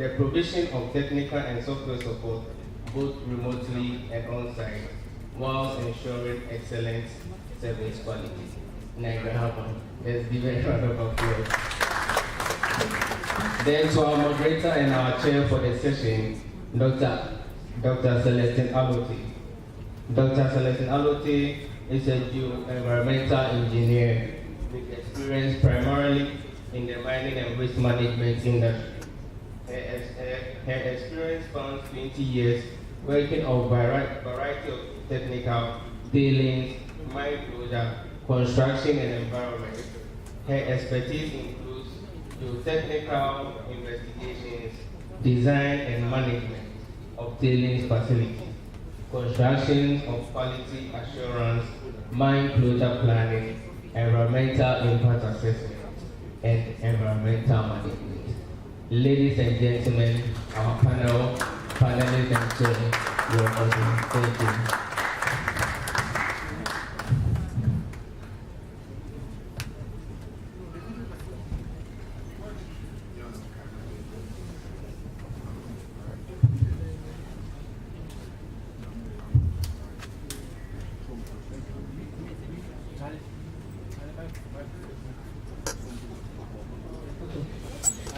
the provision of technical and software support, both remotely and on-site, while ensuring excellent service quality. Let's give it a round of applause. Then to our moderator and our chair for the session, Dr. Celestine Alote. Dr. Celestine Alote is a geoenvironmental engineer with experience primarily in the mining and waste management industry. Her experience spans 20 years working on a variety of technical, tailings, mine closure, construction and environment. Her expertise includes geotechnical investigations, design and management of tailings facilities, construction of quality assurance, mine closure planning, environmental impact assessment, and environmental management. Ladies and gentlemen, our panelists and chair, you are welcome. Thank you.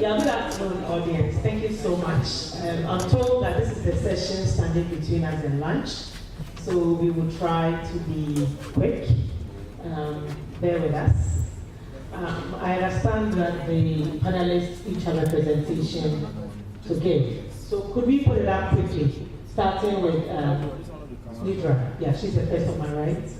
Yeah, good afternoon, audience. Thank you so much. I'm told that this is the session standing between us and lunch, so we will try to be quick. Bear with us. I understand that the panelists each have a presentation to give. So could we put it up quickly, starting with Lidra. Yeah, she's the first on my right.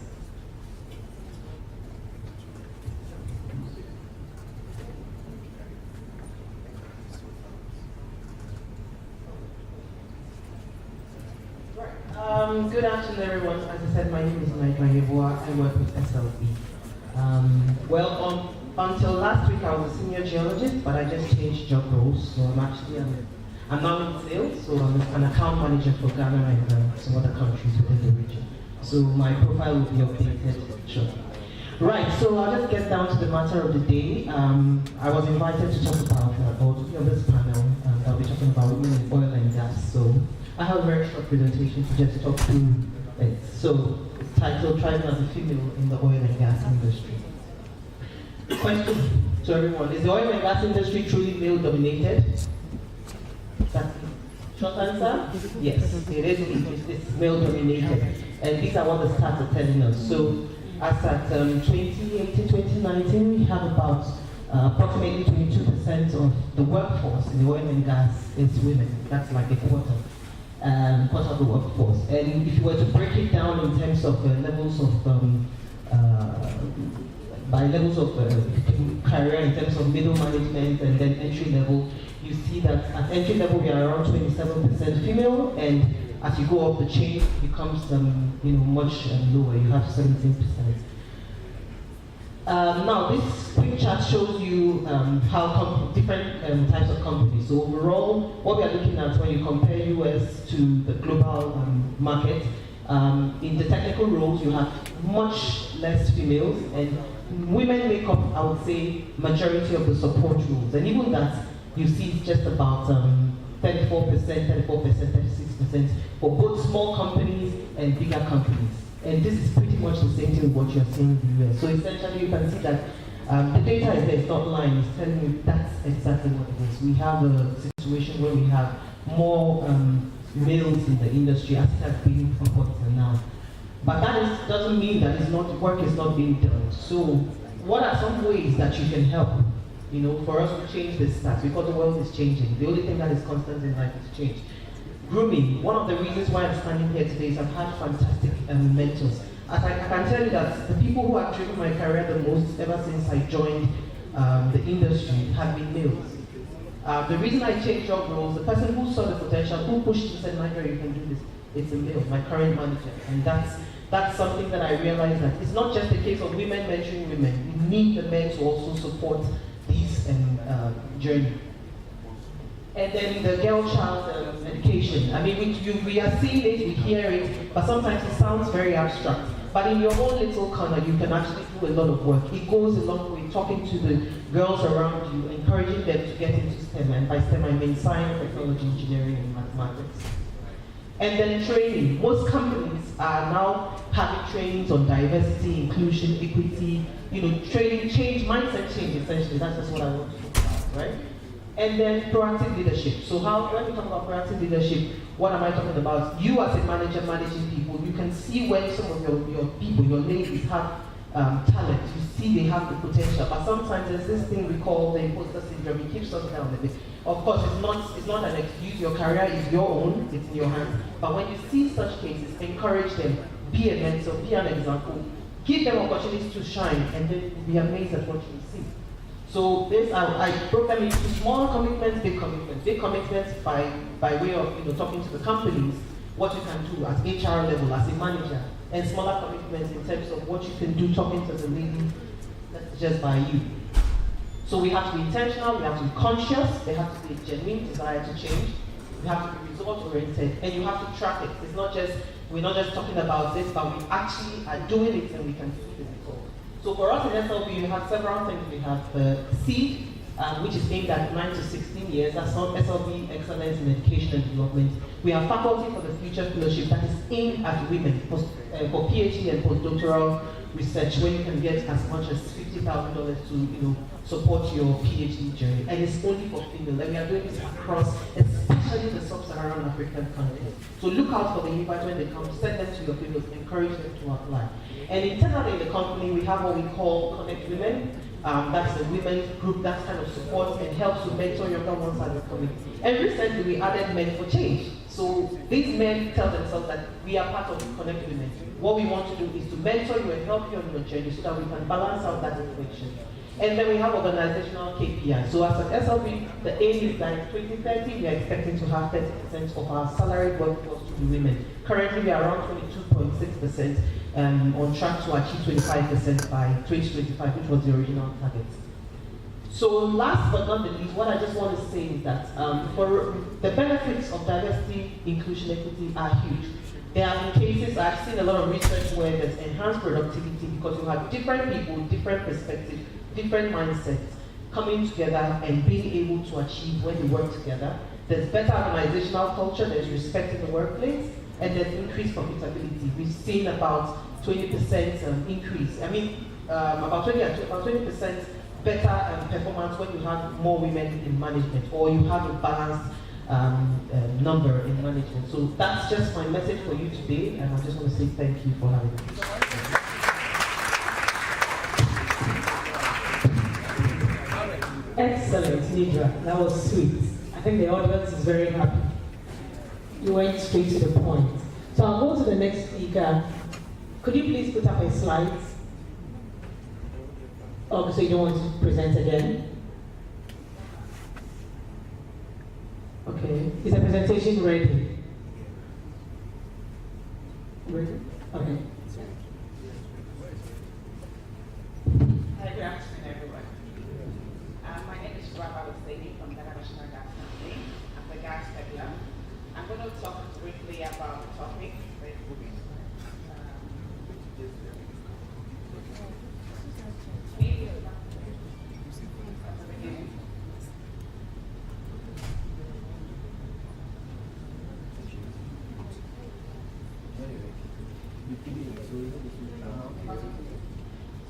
Good afternoon, everyone. As I said, my name is Lidra Yeboah. I work with SLB. Until last week, I was a senior geologist, but I just changed job roles. So I'm now in sales, so I'm an account manager for Ghana and some other countries within the region. So my profile will be updated shortly. Right, so I'll just get down to the matter of the day. I was invited to talk about, or to be on this panel, I'll be talking about women in oil and gas. So I have a very short presentation to just talk through it. So it's titled Thriving as a Female in the Oil and Gas Industry. Question to everyone: is the oil and gas industry truly male dominated? Short answer? Yes, it is. It's male dominated. And these are what the stats are telling us. So as at 2018-2019, we have about approximately 22% of the workforce in the oil and gas is women. That's like a quarter. Part of the workforce. And if you were to break it down in terms of levels of, by levels of career, in terms of middle management and then entry level, you see that at entry level we are around 27% female, and as you go up the chain, it becomes much lower. You have 17%. Now, this quick chart shows you how different types of companies. So overall, what we are looking at when you compare US to the global market, in the technical roles, you have much less females, and women make up, I would say, majority of the support roles. And even that, you see just about 34%, 36% for both small companies and bigger companies. And this is pretty much the same thing with what you're seeing in the US. So essentially, you can see that the data is there, it's not lying, it's telling you that's exactly what it is. We have a situation where we have more males in the industry as it has been up until now. But that doesn't mean that work is not being done. So what are some ways that you can help, for us to change this stats? Because the world is changing. The only thing that is constant in life is change. Grooming. One of the reasons why I'm standing here today is I've had fantastic mentors. As I can tell you that the people who have driven my career the most ever since I joined the industry have been males. The reason I changed job roles, the person who saw the potential, who pushed and said, Nigeria, you can do this, it's a male, my current manager. And that's something that I realized that it's not just a case of women mentoring women. We need the men to also support this journey. And then the girl-child education. I mean, we are seeing it, we hear it, but sometimes it sounds very abstract. but in your own little corner, you can actually do a lot of work. It goes a long way, talking to the girls around you, encouraging them to get into STEM, and by STEM I mean science, technology, engineering, and mathematics. And then training. Most companies are now having trainings on diversity, inclusion, equity, training, change, mindset change, essentially. That's just what I want to talk about, right? And then proactive leadership. So when we talk about proactive leadership, what am I talking about? You as a manager managing people, you can see when some of your people, your ladies have talent. You see they have the potential, but sometimes there's this thing we call the imposter syndrome. It keeps us down a bit. Of course, it's not an excuse. Your career is your own. It's in your hands. But when you see such cases, encourage them. Be a mentor. Be an example. Give them opportunities to shine, and then you'll be amazed at what you see. So I broke them into small commitments, big commitments. Big commitments by way of talking to the companies, what you can do at HR level as a manager, and smaller commitments in terms of what you can do talking to the lady that's just by you. So we have to be intentional, we have to be conscious, there has to be a genuine desire to change, we have to be result-oriented, and you have to track it. It's not just, we're not just talking about this, but we actually are doing it and we can see the result. So for us in SLB, we have several things. We have SEED, which is aimed at 9 to 16 years. That's not SLB Excellence in Education and Development. We have Faculty for the Future Fellowship that is aimed at women for PhD and postdoctoral research, where you can get as much as $50,000 to support your PhD journey. And it's only for female. And we are doing this across, especially the sub-Saharan African countries. So look out for the invite when they come, send them to your females, encourage them to apply. And internally in the company, we have what we call Connect Women. That's a women's group that kind of supports and helps to mentor younger ones as they come in. And recently we added Men for Change. So these men tell themselves that we are part of Connect Women. What we want to do is to mentor you and help you on your journey so that we can balance out that equation. And then we have organizational KPIs. So as an SLB, the aim is that in 2030, we are expecting to have 30% of our salaried workforce to be women. Currently, we are around 22.6%, on track to achieve 25% by 2025, which was the original target. So last but not the least, what I just want to say is that for the benefits of diversity, inclusion, equity are huge. There have been cases, I've seen a lot of research where there's enhanced productivity because you have different people, different perspectives, different mindsets coming together and being able to achieve when they work together. There's better organizational culture, there's respect in the workplace, and there's increased profitability. We've seen about 20% increase. I mean, about 20% better performance when you have more women in management, or you have a balanced number in management. So that's just my message for you today, and I just want to say thank you for having me. Excellent, Nidra. That was sweet. I think the audience is very happy. You went straight to the point. So I'll go to the next speaker. Could you please put up a slide? Oh, so you don't want to present again? Okay. Is the presentation ready? Ready? Okay. Hi, good afternoon, everyone. My name is Rabba Husseini from Ghana National Gas Company. I'm the gas peddler. I'm going to talk briefly about the topic.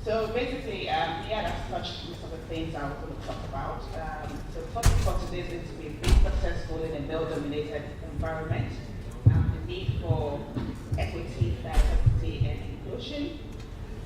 So basically, that's touched some of the things I was going to talk about. So the topic for today is going to be being successful in a male-dominated environment, the need for equity, diversity, and inclusion,